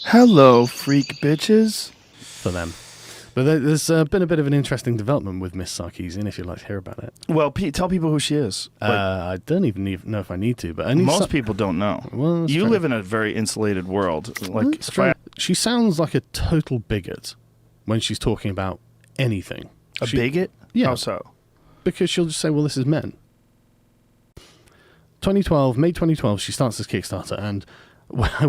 Hello, freak bitches. For them. But there's been a bit of an interesting development with Miss Sarkeesian, if you'd like to hear about it. Well, tell people who she is. I don't even know if I need to, but most people don't know. Well, you live in a very insulated world. She sounds like a total bigot when she's talking about anything. A bigot? Yeah. How so? Because she'll just say, well, this is men. May 2012, she starts this Kickstarter, and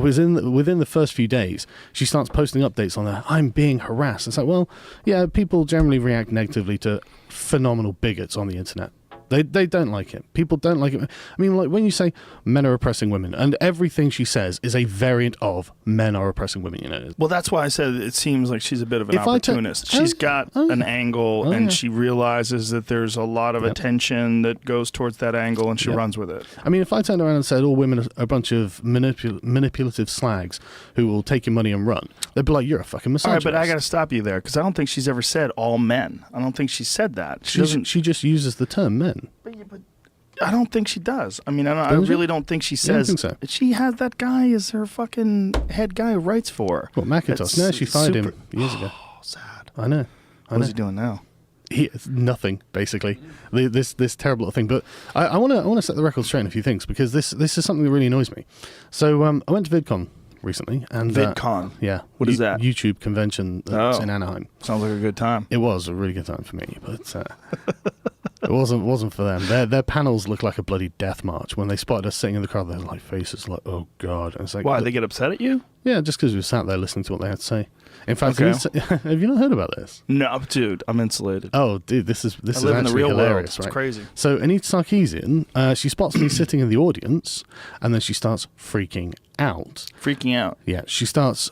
within the first few days, she starts posting updates on that. I'm being harassed. It's like, well, yeah, people generally react negatively to phenomenal bigots on the internet. They don't like it. People don't like it. I mean, like when you say men are oppressing women, and everything she says is a variant of men are oppressing women. You know. Well, that's why I said it seems like she's a bit of an opportunist. She's got an angle, and she realizes that there's a lot of attention that goes towards that angle, and she runs with it. I mean, if I turned around and said all women are a bunch of manipulative slags who will take your money and run, they'd be like, "You're a fucking misogynist." All right, but I got to stop you there because I don't think she's ever said all men. I don't think she said that. She just uses the term men. But I don't think she does. I mean, I really don't think she says. You don't think so? She has that guy as her fucking head guy who writes for her. What, McIntosh? No, she fired him years ago. Oh, sad. I know. What is he doing now? Nothing, basically. This terrible little thing. But I want to set the record straight on a few things because this is something that really annoys me. So I went to VidCon recently, and VidCon. Yeah. What is that? YouTube convention that's in Anaheim. Sounds like a good time. It was a really good time for me, but it wasn't for them. Their panels looked like a bloody death march. When they spotted us sitting in the crowd, they had like faces like, oh god. And it's like, why, they get upset at you? Yeah, just because we were sat there listening to what they had to say. In fact, have you not heard about this? No, dude, I'm insulated. Oh, dude, this is actually in the real hilarious, world. It's crazy. So Anita Sarkeesian, she spots me sitting in the audience, and then she starts freaking out. Freaking out. Yeah, she starts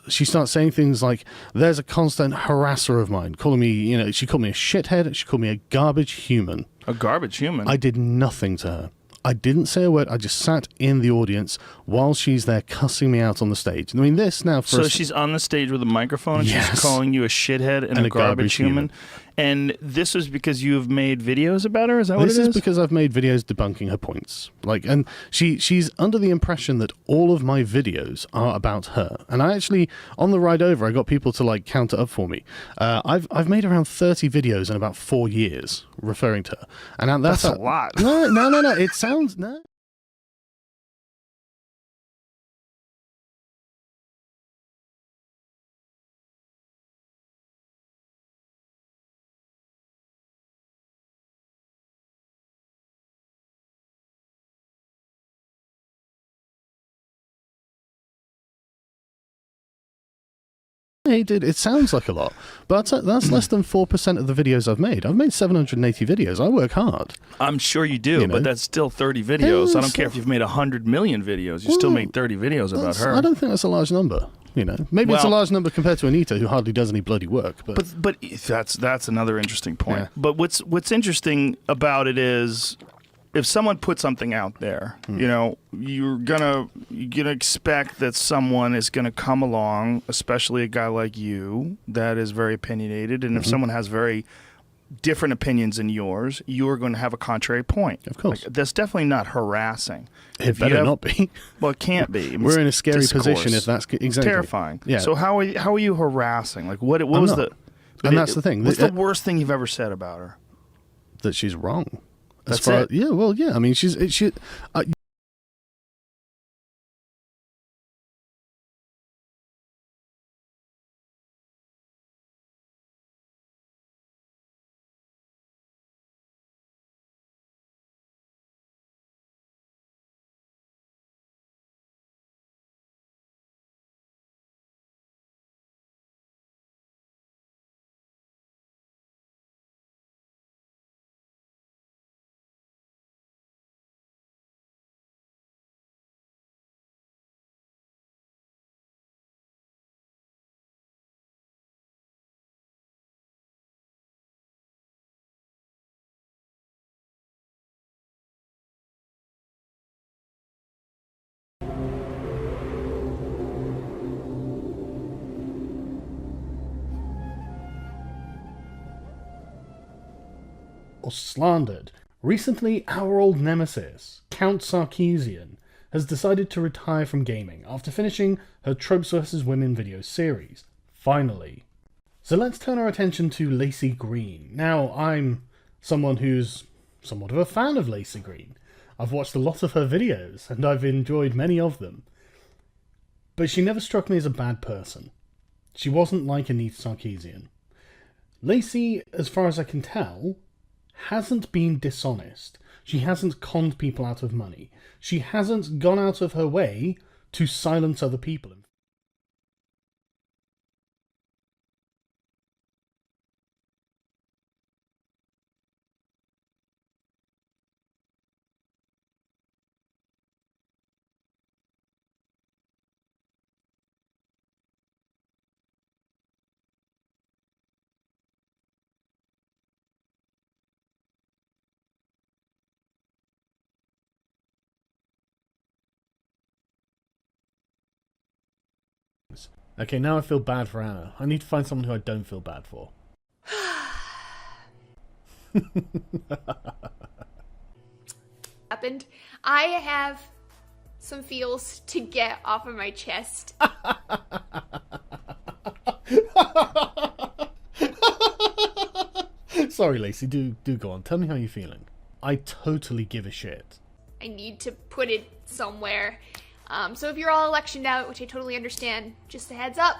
saying things like, "There's a constant harasser of mine, calling me, she called me a shithead. She called me a garbage human." A garbage human. I did nothing to her. I didn't say a word. I just sat in the audience while she's there cussing me out on the stage. I mean, this now for... So she's on the stage with a microphone and she's calling you a shithead and a garbage human. And this was because you've made videos about her? Is that what it is? This is because I've made videos debunking her points. And she's under the impression that all of my videos are about her. And I actually, on the ride over, I got people to count it up for me. I've made around 30 videos in about 4 years referring to her. And that's a lot. No. It sounds... No. Hey, dude, it sounds like a lot, but that's less than 4% of the videos I've made. I've made 780 videos. I work hard. I'm sure you do, but that's still 30 videos. I don't care if you've made 100 million videos. You still made 30 videos about her. I don't think that's a large number. Maybe it's a large number compared to Anita, who hardly does any bloody work. But that's another interesting point. Yeah. But what's interesting about it is, if someone puts something out there, you're gonna expect that someone is gonna come along, especially a guy like you that is very opinionated, and if someone has very different opinions than yours, you are going to have a contrary point. Of course, that's definitely not harassing. It better not be. Well, it can't be. We're in a scary position if that's exactly terrifying. Yeah. So how are you harassing? Like what was the? And that's the thing. What's the worst thing you've ever said about her? That she's wrong. That's it. Yeah, well, yeah. I mean, she. Or slandered. Recently, our old nemesis, Count Sarkeesian, has decided to retire from gaming after finishing her Tropes vs. Women video series. Finally. So let's turn our attention to Lacey Green. Now, I'm someone who's somewhat of a fan of Lacey Green. I've watched a lot of her videos, and I've enjoyed many of them. But she never struck me as a bad person. She wasn't like Anita Sarkeesian. Lacey, as far as I can tell, hasn't been dishonest. She hasn't conned people out of money. She hasn't gone out of her way to silence other people. Okay, now I feel bad for Anna. I need to find someone who I don't feel bad for. Happened. I have some feels to get off of my chest. Sorry, Lacey, do go on. Tell me how you're feeling. I totally give a shit. I need to put it somewhere. So if you're all electioned out, which I totally understand, just a heads up,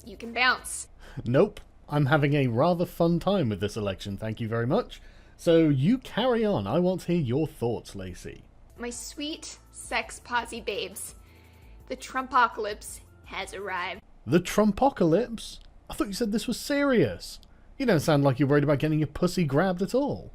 you can bounce. Nope. I'm having a rather fun time with this election, thank you very much. So you carry on. I want to hear your thoughts, Lacey. My sweet sex posse babes, the Trumpocalypse has arrived. The Trumpocalypse? I thought you said this was serious. You don't sound like you're worried about getting your pussy grabbed at all.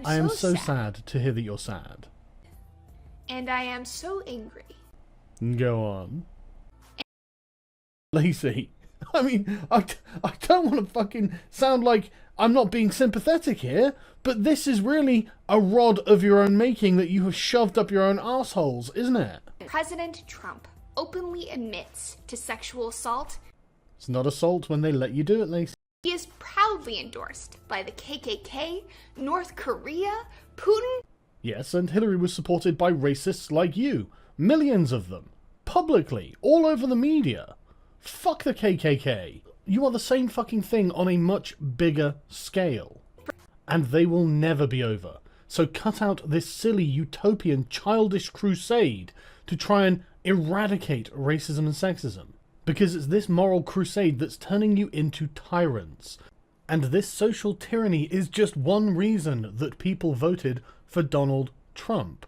I am so sad to hear that you're sad. And I am so angry. Go on. Lacey, I mean, I don't want to fucking sound like I'm not being sympathetic here, but this is really a rod of your own making that you have shoved up your own assholes, isn't it? President Trump openly admits to sexual assault. It's not assault when they let you do it, Lacey. He is proudly endorsed by the KKK, North Korea, Putin. Yes, and Hillary was supported by racists like you. Millions of them. Publicly. All over the media. Fuck the KKK. You are the same fucking thing on a much bigger scale. And they will never be over. So cut out this silly, utopian, childish crusade to try and eradicate racism and sexism. Because it's this moral crusade that's turning you into tyrants. And this social tyranny is just one reason that people voted for Donald Trump.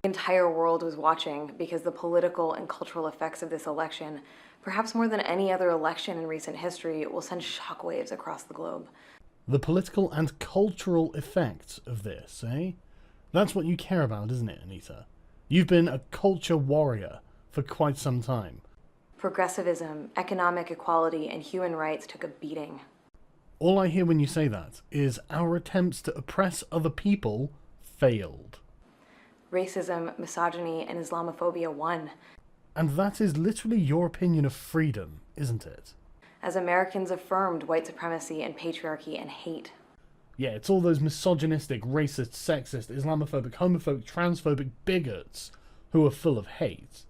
The entire world was watching because the political and cultural effects of this election, perhaps more than any other election in recent history, will send shockwaves across the globe. The political and cultural effects of this, eh? That's what you care about, isn't it, Anita? You've been a culture warrior for quite some time. Progressivism, economic equality, and human rights took a beating. All I hear when you say that is our attempts to oppress other people failed. Racism, misogyny, and Islamophobia won. And that is literally your opinion of freedom, isn't it? As Americans affirmed white supremacy and patriarchy and hate. Yeah, it's all those misogynistic, racist, sexist, Islamophobic, homophobic, transphobic bigots who are full of hate.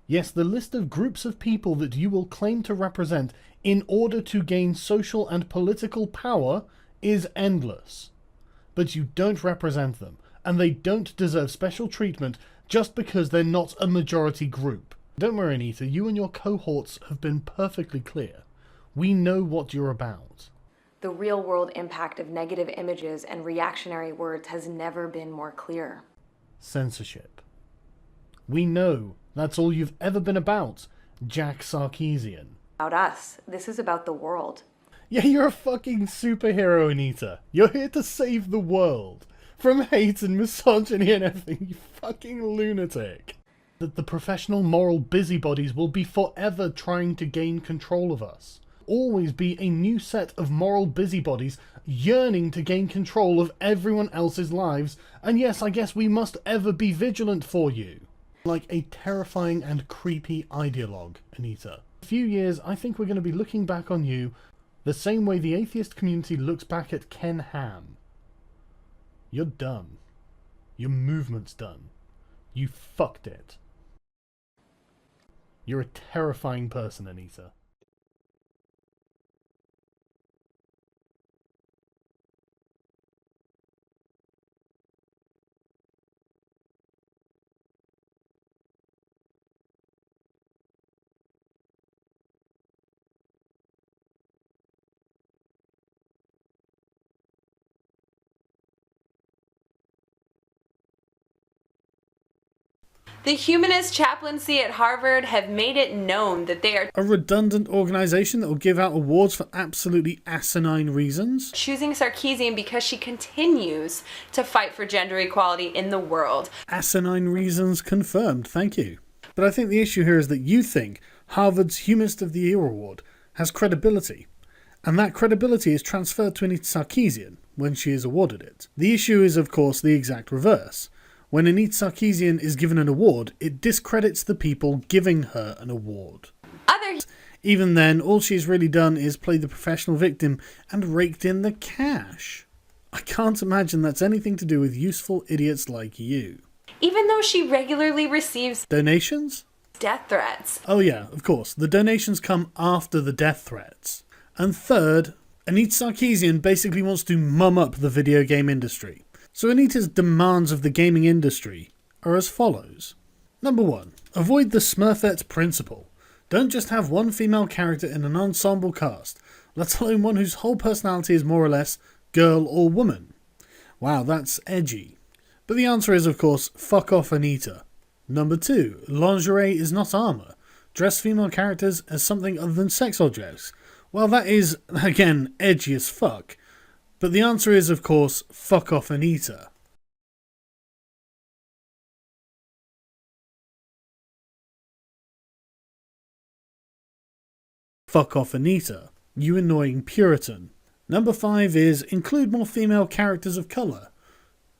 Yes, the list of groups of people that you will claim to represent in order to gain social and political power is endless. But you don't represent them, and they don't deserve special treatment just because they're not a majority group. Don't worry, Anita, you and your cohorts have been perfectly clear. We know what you're about. The real-world impact of negative images and reactionary words has never been more clear. Censorship. We know that's all you've ever been about, Jack Sarkeesian. About us. This is about the world. Yeah, you're a fucking superhero, Anita. You're here to save the world from hate and misogyny and everything, you fucking lunatic. That the professional moral busybodies will be forever trying to gain control of us. always be a new set of moral busybodies yearning to gain control of everyone else's lives, and yes, I guess we must ever be vigilant for you. Like a terrifying and creepy ideologue, Anita. In a few years, I think we're going to be looking back on you the same way the atheist community looks back at Ken Ham. You're done. Your movement's done. You fucked it. You're a terrifying person, Anita. The humanist chaplaincy at Harvard have made it known that they are A redundant organisation that will give out awards for absolutely asinine reasons? choosing Sarkeesian because she continues to fight for gender equality in the world. Asinine reasons confirmed, thank you. But I think the issue here is that you think Harvard's Humanist of the Year award has credibility, and that credibility is transferred to Anita Sarkeesian when she is awarded it. The issue is, of course, the exact reverse. When Anita Sarkeesian is given an award, it discredits the people giving her an award. Even then, all she's really done is play the professional victim and raked in the cash. I can't imagine that's anything to do with useful idiots like you. Even though she regularly receives Donations? death threats. Oh yeah, of course. The donations come after the death threats. And third, Anita Sarkeesian basically wants to mum up the video game industry. So Anita's demands of the gaming industry are as follows. Number 1. Avoid the Smurfette principle. Don't just have one female character in an ensemble cast, let alone one whose whole personality is more or less girl or woman. Wow, that's edgy. But the answer is, of course, fuck off Anita. Number 2. Lingerie is not armour. Dress female characters as something other than sex objects. Well, that is, again, edgy as fuck. But the answer is, of course, fuck off Anita. Fuck off Anita, you annoying Puritan. Number 5 is include more female characters of colour.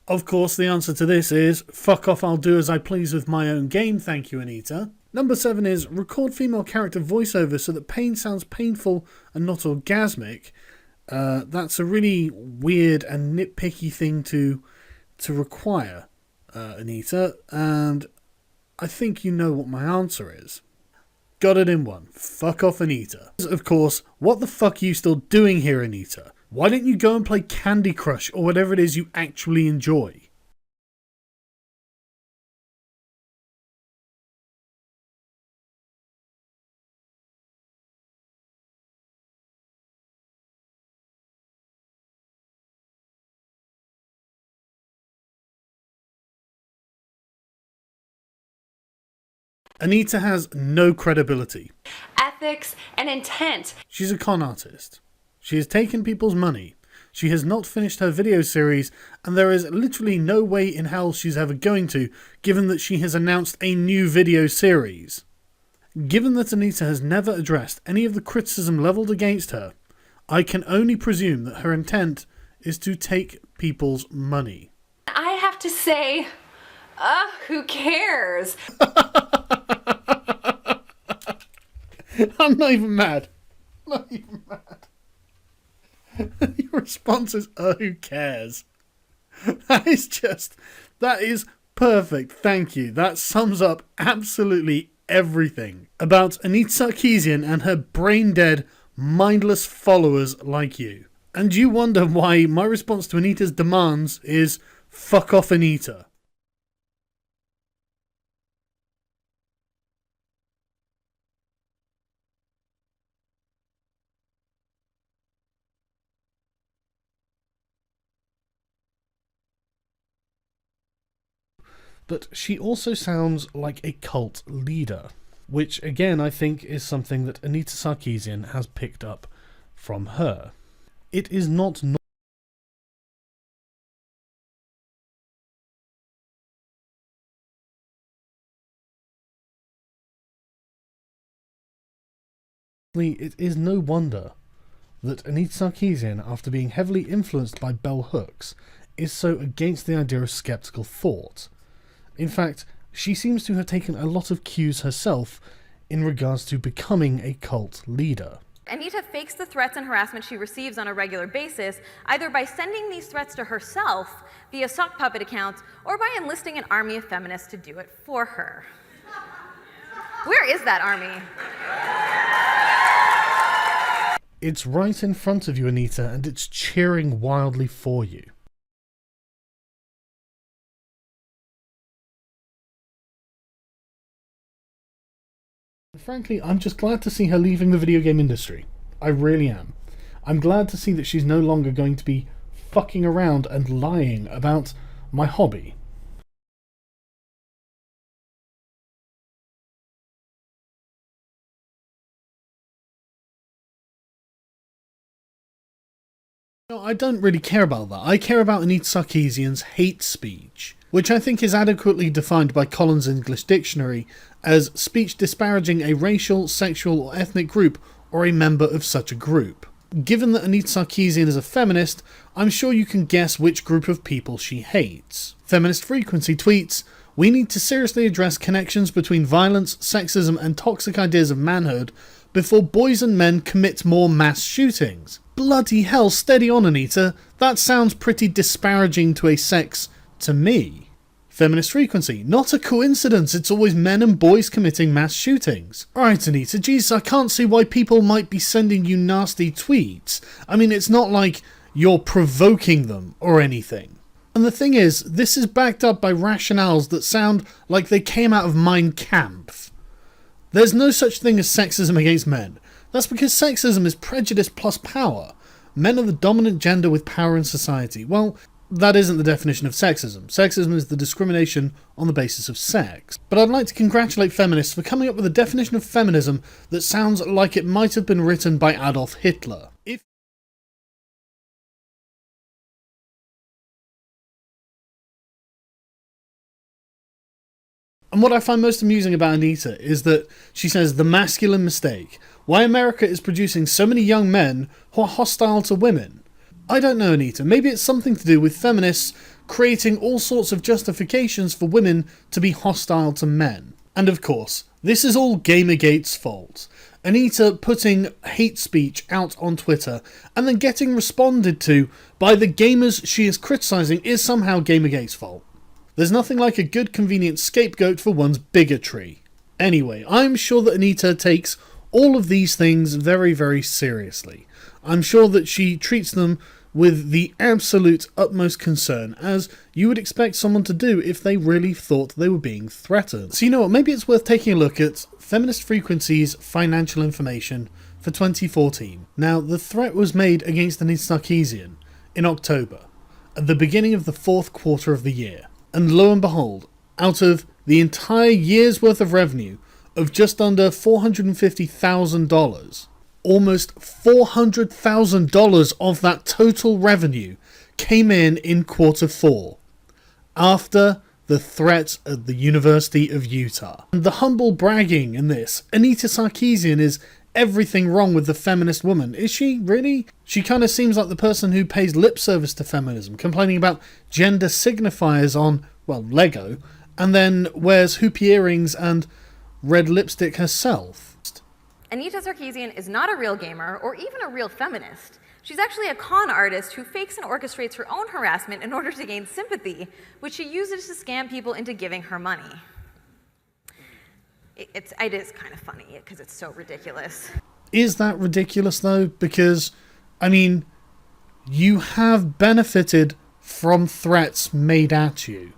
Of course, the answer to this is fuck off, I'll do as I please with my own game, thank you Anita. Number 7 is record female character voiceover so that pain sounds painful and not orgasmic. That's a really weird and nitpicky thing to require, Anita, and I think you know what my answer is. Got it in one. Fuck off, Anita. Of course, what the fuck are you still doing here, Anita? Why don't you go and play Candy Crush or whatever it is you actually enjoy? Anita has no credibility. Ethics and intent. She's a con artist. She has taken people's money. She has not finished her video series, and there is literally no way in hell she's ever going to, given that she has announced a new video series. Given that Anita has never addressed any of the criticism levelled against her, I can only presume that her intent is to take people's money. I have to say, who cares? I'm not even mad. Not even mad. Your response is, oh, who cares? That is perfect. Thank you. That sums up absolutely everything about Anita Sarkeesian and her brain-dead, mindless followers like you. And you wonder why my response to Anita's demands is, fuck off Anita. But she also sounds like a cult leader, which again I think is something that Anita Sarkeesian has picked up from her. It is not It is no wonder that Anita Sarkeesian, after being heavily influenced by bell hooks, is so against the idea of skeptical thought. In fact, she seems to have taken a lot of cues herself in regards to becoming a cult leader. Anita fakes the threats and harassment she receives on a regular basis, either by sending these threats to herself via sock puppet accounts, or by enlisting an army of feminists to do it for her. Where is that army? It's right in front of you, Anita, and it's cheering wildly for you. Frankly, I'm just glad to see her leaving the video game industry. I really am. I'm glad to see that she's no longer going to be fucking around and lying about my hobby. No, I don't really care about that. I care about Anita Sarkeesian's hate speech, which I think is adequately defined by Collins English Dictionary as speech disparaging a racial, sexual, or ethnic group or a member of such a group. Given that Anita Sarkeesian is a feminist, I'm sure you can guess which group of people she hates. Feminist Frequency tweets, "We need to seriously address connections between violence, sexism, and toxic ideas of manhood before boys and men commit more mass shootings." Bloody hell, steady on, Anita. That sounds pretty disparaging to a sex to me. Feminist Frequency, "Not a coincidence, it's always men and boys committing mass shootings." Alright, Anita, geez, I can't see why people might be sending you nasty tweets. I mean, it's not like you're provoking them or anything. And the thing is, this is backed up by rationales that sound like they came out of Mein Kampf. There's no such thing as sexism against men. That's because sexism is prejudice plus power. Men are the dominant gender with power in society. Well, that isn't the definition of sexism. Sexism is the discrimination on the basis of sex. But I'd like to congratulate feminists for coming up with a definition of feminism that sounds like it might have been written by Adolf Hitler. And what I find most amusing about Anita is that she says the masculine mistake. Why America is producing so many young men who are hostile to women. I don't know, Anita. Maybe it's something to do with feminists creating all sorts of justifications for women to be hostile to men. And of course, this is all Gamergate's fault. Anita putting hate speech out on Twitter and then getting responded to by the gamers she is criticising is somehow Gamergate's fault. There's nothing like a good convenient scapegoat for one's bigotry. Anyway, I'm sure that Anita takes all of these things very, very seriously. I'm sure that she treats them with the absolute utmost concern, as you would expect someone to do if they really thought they were being threatened. So you know what, maybe it's worth taking a look at Feminist Frequency's financial information for 2014. Now, the threat was made against Anita Sarkeesian in October, at the beginning of the fourth quarter of the year. And lo and behold, out of the entire year's worth of revenue of just under $450,000, almost $400,000 of that total revenue came in quarter four, after the threat at the University of Utah. And the humble bragging in this, Anita Sarkeesian is everything wrong with the feminist woman. Is she really? She kind of seems like the person who pays lip service to feminism, complaining about gender signifiers on, well, Lego, and then wears hoopy earrings and red lipstick herself. Anita Sarkeesian is not a real gamer or even a real feminist. She's actually a con artist who fakes and orchestrates her own harassment in order to gain sympathy, which she uses to scam people into giving her money. It is kind of funny because it's so ridiculous. Is that ridiculous though? Because, I mean, you have benefited from threats made at you.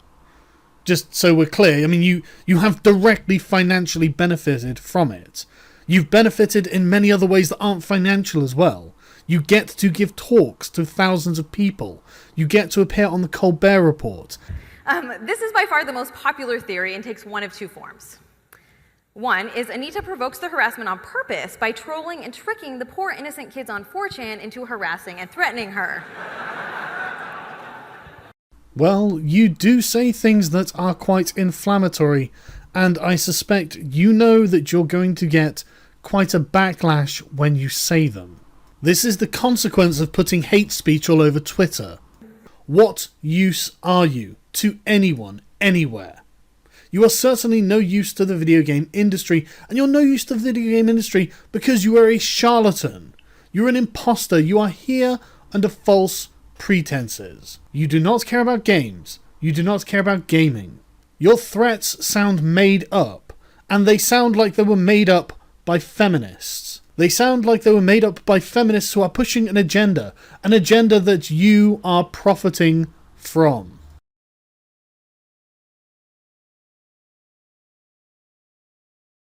Just so we're clear, I mean, you have directly financially benefited from it. You've benefited in many other ways that aren't financial as well. You get to give talks to thousands of people. You get to appear on the Colbert Report. This is by far the most popular theory and takes one of two forms. One is Anita provokes the harassment on purpose by trolling and tricking the poor innocent kids on 4chan into harassing and threatening her. Well, you do say things that are quite inflammatory, and I suspect you know that you're going to get quite a backlash when you say them. This is the consequence of putting hate speech all over Twitter. What use are you to anyone, anywhere? You are certainly no use to the video game industry, and you're no use to the video game industry because you are a charlatan. You're an imposter. You are here under false pretenses. You do not care about games. You do not care about gaming. Your threats sound made up, and they sound like they were made up by feminists. They sound like they were made up by feminists who are pushing an agenda that you are profiting from.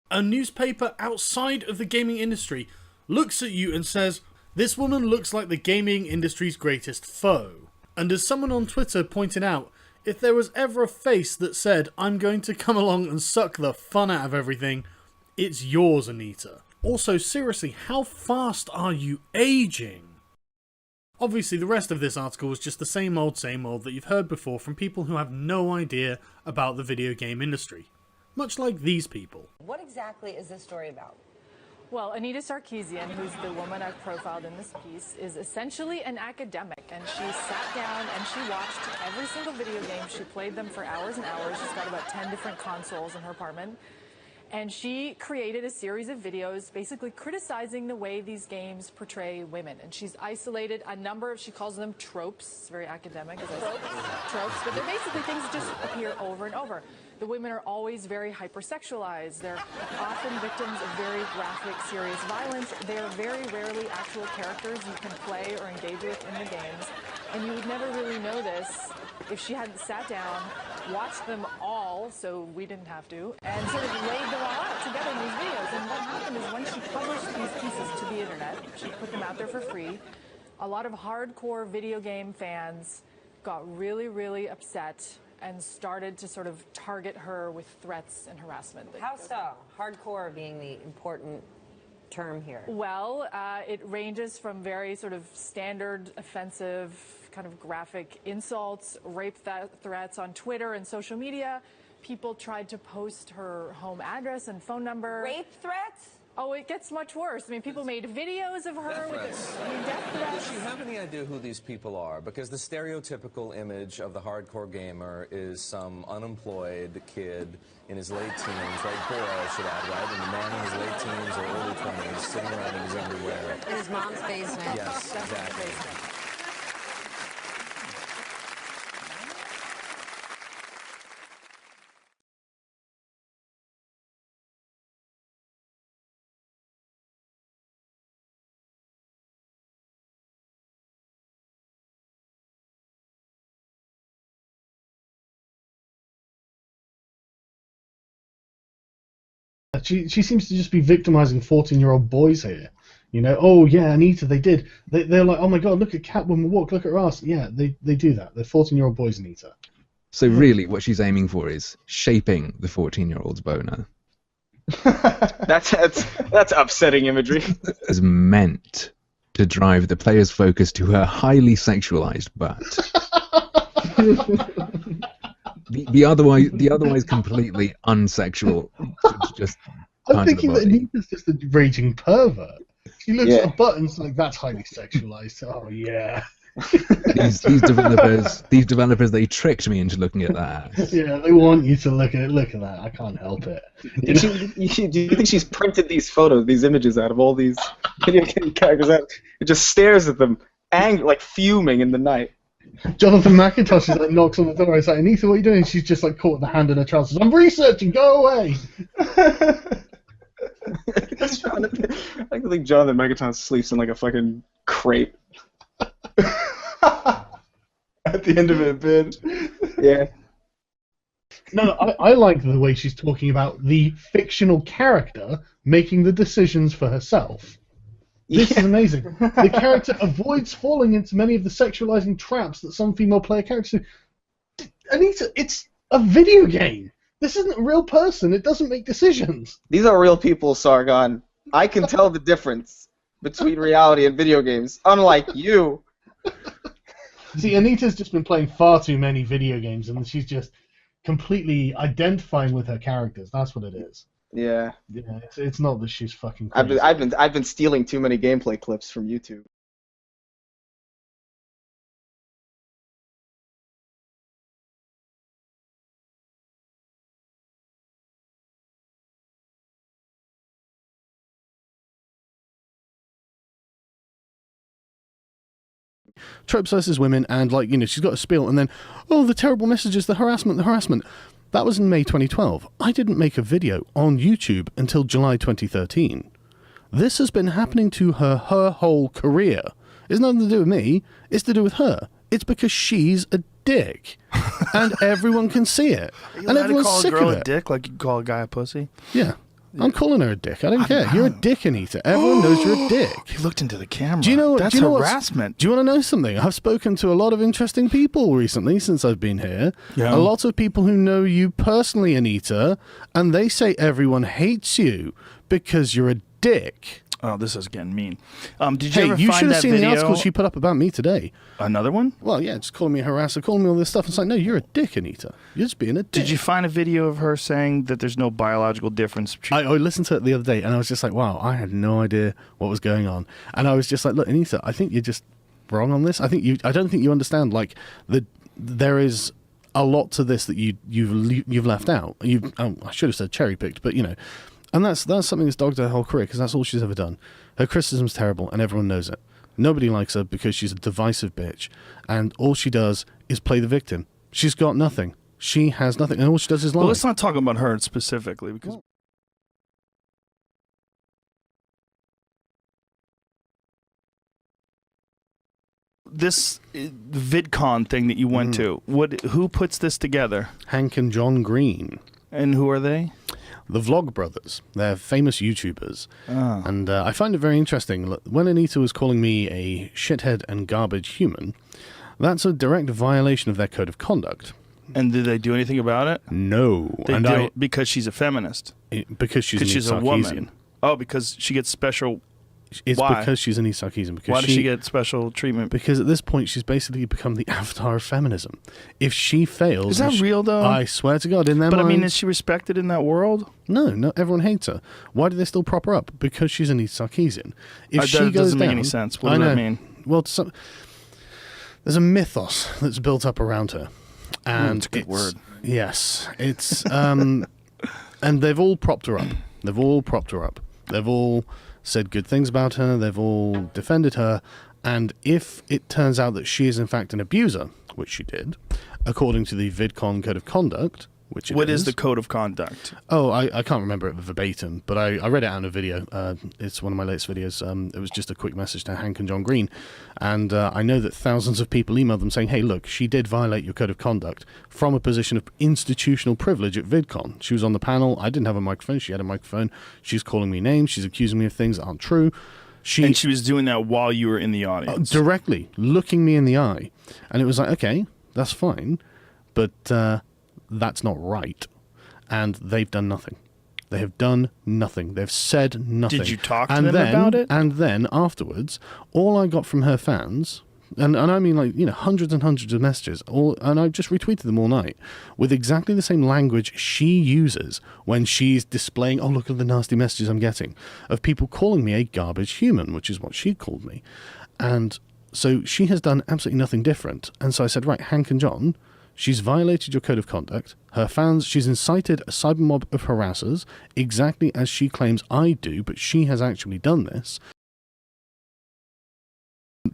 A newspaper outside of the gaming industry looks at you and says, "This woman looks like the gaming industry's greatest foe." And as someone on Twitter pointed out, if there was ever a face that said, "I'm going to come along and suck the fun out of everything," it's yours, Anita. Also, seriously, how fast are you aging? Obviously, the rest of this article was just the same old that you've heard before from people who have no idea about the video game industry. Much like these people. What exactly is this story about? Well, Anita Sarkeesian, who's the woman I've profiled in this piece, is essentially an academic, and she sat down and she watched every single video game. She played them for hours and hours. She's got about 10 different consoles in her apartment. And she created a series of videos basically criticizing the way these games portray women. And she's isolated a number of, she calls them tropes. It's very academic. As I said. Tropes, but they're basically things that just appear over and over. The women are always very hypersexualized. They're often victims of very graphic, serious violence. They are very rarely actual characters you can play or engage with in the games. And you would never really know this if she hadn't sat down, watched them all, so we didn't have to, and sort of laid them all out together in these videos. And what happened is when she published these pieces to the internet, she put them out there for free, a lot of hardcore video game fans got really, really upset and started to sort of target her with threats and harassment. How so? Hardcore being the important term here. Well, it ranges from very sort of standard offensive kind of graphic insults, rape threats on Twitter and social media. People tried to post her home address and phone number. Rape threats? Oh, it gets much worse. I mean, people made videos of her with death threats. Does she have any idea who these people are? Because the stereotypical image of the hardcore gamer is some unemployed kid in his late teens, right? Boy, I should add, right? And the man in his late teens or early 20s sitting around in his underwear. In his mom's basement. Yes, exactly. She seems to just be victimizing 14-year-old boys here. You know, oh yeah, Anita, they did. They're like, oh my god, look at Catwoman walk, look at her ass. Yeah, they do that. They're 14-year-old boys, Anita. So really, what she's aiming for is shaping the 14-year-old's boner. That's upsetting imagery. Is meant to drive the player's focus to her highly sexualized butt. The otherwise completely unsexual. Just I'm thinking that Anita's just a raging pervert. She looks at a button and it's like, that's highly sexualized. Oh yeah. these developers, they tricked me into looking at that. Yeah, they want you to look at it. Look at that. I can't help it. Do you think she's printed these photos, these images out of all these video game characters? It just stares at them, angry, like fuming in the night. Jonathan McIntosh is like, knocks on the door. It's like, Anita, what are you doing? She's just like caught the hand in her trousers. I'm researching. Go away. I think Jonathan McIntosh sleeps in like a fucking crate at the end of a bed. Yeah. No, I like the way she's talking about the fictional character making the decisions for herself. This is amazing. The character avoids falling into many of the sexualizing traps that some female player characters do. Anita, it's a video game. This isn't a real person. It doesn't make decisions. These are real people, Sargon. I can tell the difference between reality and video games, unlike you. See, Anita's just been playing far too many video games, and she's just completely identifying with her characters. That's what it is. Yeah. Yeah, it's not that she's fucking crazy. I've been stealing too many gameplay clips from YouTube. Tropes versus women, and like, you know, she's got a spiel, and then, oh, the terrible messages, the harassment. That was in May 2012. I didn't make a video on YouTube until July 2013. This has been happening to her whole career. It's nothing to do with me. It's to do with her. It's because she's a dick, and everyone can see it, and everyone's sick of it. Call a girl a dick like you call a guy a pussy? Yeah. I'm calling her a dick. I don't care. You're a dick, Anita. Everyone knows you're a dick. He looked into the camera. Do you know? That's harassment. Do you want to know something? I've spoken to a lot of interesting people recently since I've been here. Yeah. A lot of people who know you personally, Anita, and they say everyone hates you because you're a dick. Oh, this is getting mean. Did you Hey, ever you find should have that seen video? the article she put up about me today. Another one? Well, yeah, just calling me a harasser, calling me all this stuff. It's like, no, you're a dick, Anita. You're just being a dick. Did you find a video of her saying that there's no biological difference? I listened to it the other day, and I was just like, wow, I had no idea what was going on. And I was just like, look, Anita, I think you're just wrong on this. I don't think you understand, like, there is a lot to this that you've left out. I should have said cherry-picked, but, you know. And that's something that's dogged her whole career, because that's all she's ever done. Her criticism's terrible, and everyone knows it. Nobody likes her because she's a divisive bitch, and all she does is play the victim. She's got nothing. She has nothing, and all she does is lie. Well, let's not talk about her specifically, because this VidCon thing that you went to, who puts this together? Hank and John Green. And who are they? The Vlog Brothers. They're famous YouTubers. Oh. And I find it very interesting. When Anita was calling me a shithead and garbage human, that's a direct violation of their code of conduct. And did they do anything about it? No. Because she's a feminist. Because she's a woman. Oh, because she gets special... It's Why? because she's Anita Sarkeesian. Why does she get special treatment? Because at this point, she's basically become the avatar of feminism. If she fails... Is that real, though? I swear to God, in their But minds... I mean, is she respected in that world? No, everyone hates her. Why do they still prop her up? Because she's Anita Sarkeesian. If she that goes doesn't make down- any sense. What does that mean? Well, there's a mythos that's built up around her. And that's a good word. Yes. It's... and they've all propped her up. They've all said good things about her. They've all defended her. And if it turns out that she is in fact an abuser, which she did, according to the VidCon Code of Conduct, which What is the code of conduct? Oh, I can't remember it verbatim, but I read it out in a video. It's one of my latest videos. It was just a quick message to Hank and John Green. And I know that thousands of people emailed them saying, hey, look, she did violate your code of conduct from a position of institutional privilege at VidCon. She was on the panel. I didn't have a microphone. She had a microphone. She's calling me names. She's accusing me of things that aren't true. And she was doing that while you were in the audience? Directly, looking me in the eye. And it was like, okay, that's fine, but... that's not right. And they've done nothing. They have done nothing. They've said nothing. Did you talk to them about it? And then afterwards, all I got from her fans, and I mean, like, you know, hundreds and hundreds of messages, and I just retweeted them all night with exactly the same language she uses when she's displaying, oh, look at the nasty messages I'm getting, of people calling me a garbage human, which is what she called me. And so she has done absolutely nothing different. And so I said, right, Hank and John, she's violated your code of conduct. Her fans, she's incited a cyber mob of harassers, exactly as she claims I do, but she has actually done this.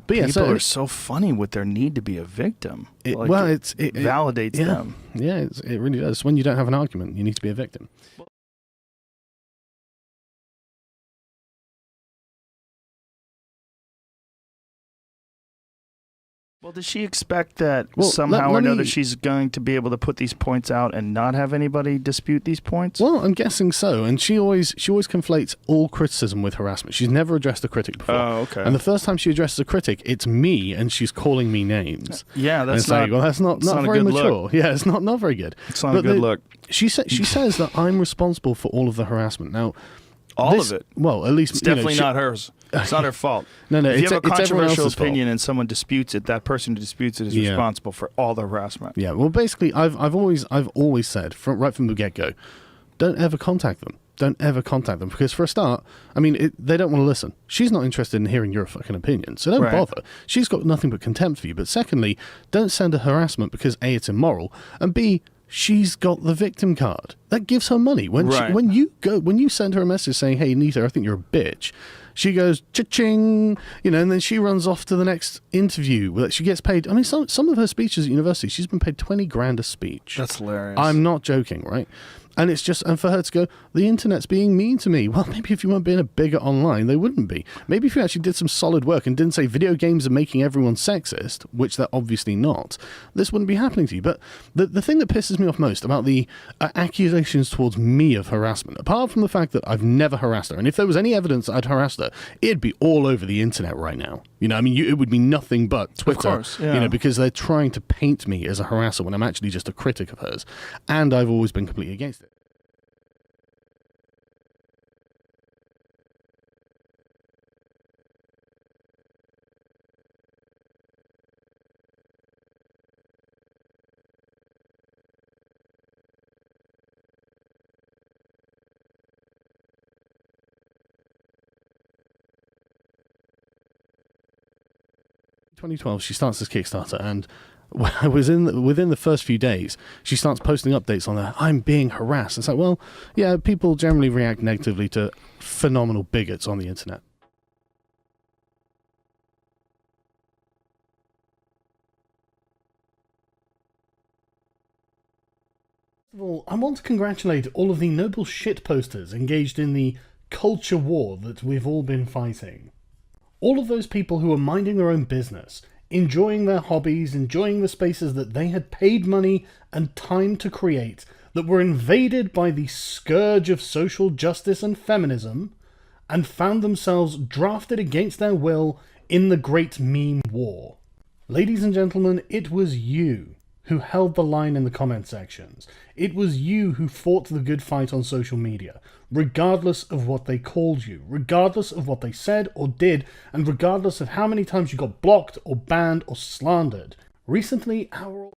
But yeah, People are so funny with their need to be a victim. It It validates them. Yeah, it really does. When you don't have an argument, you need to be a victim. Well, does she expect that Well, somehow or let another me- she's going to be able to put these points out and not have anybody dispute these points? Well, I'm guessing so. And she always conflates all criticism with harassment. She's never addressed a critic before. Oh, okay. And the first time she addresses a critic, it's me, and she's calling me names. Yeah, And that's it's like, not. well, that's not a very good mature. look. Yeah, it's not very good. It's not a good look. She says that I'm responsible for all of the harassment. Now, All of it. Well, at least It's definitely not hers. It's not her fault. No, if you it's have a everyone controversial else's fault. opinion and someone disputes it, that person who disputes it is Yeah. responsible for all the harassment. Yeah, well, basically, I've always said right from the get go, don't ever contact them. don't ever contact them, because for a start, I mean, they don't want to listen. She's not interested in hearing your fucking opinion, so don't bother. She's got nothing but contempt for you. But secondly, don't send her harassment because A, it's immoral, and B, she's got the victim card. That gives her money. When you send her a message saying, "Hey, Anita, I think you're a bitch," she goes, cha-ching, and then she runs off to the next interview. She gets paid. I mean, some of her speeches at university, she's been paid 20 grand a speech. That's hilarious. I'm not joking, right? And it's just, and for her to go, the internet's being mean to me. Well, maybe if you weren't being a bigot online, they wouldn't be. Maybe if you actually did some solid work and didn't say video games are making everyone sexist, which they're obviously not, this wouldn't be happening to you. But the thing that pisses me off most about the accusations towards me of harassment, apart from the fact that I've never harassed her, and if there was any evidence that I'd harassed her, it'd be all over the internet right now. I mean, it would be nothing but Twitter, of course, yeah. Because they're trying to paint me as a harasser when I'm actually just a critic of hers. And I've always been completely against it. In 2012, she starts this Kickstarter, and within the first few days, she starts posting updates on there. I'm being harassed. It's like, well, yeah, people generally react negatively to phenomenal bigots on the internet. First of all, I want to congratulate all of the noble shitposters engaged in the culture war that we've all been fighting. All of those people who are minding their own business, enjoying their hobbies, enjoying the spaces that they had paid money and time to create, that were invaded by the scourge of social justice and feminism, and found themselves drafted against their will in the great meme war. Ladies and gentlemen, it was you who held the line in the comment sections. It was you who fought the good fight on social media, regardless of what they called you, regardless of what they said or did, and regardless of how many times you got blocked or banned or slandered. Recently, our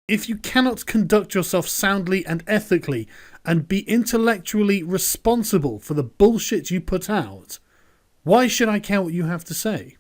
If you cannot conduct yourself soundly and ethically and be intellectually responsible for the bullshit you put out, why should I care what you have to say?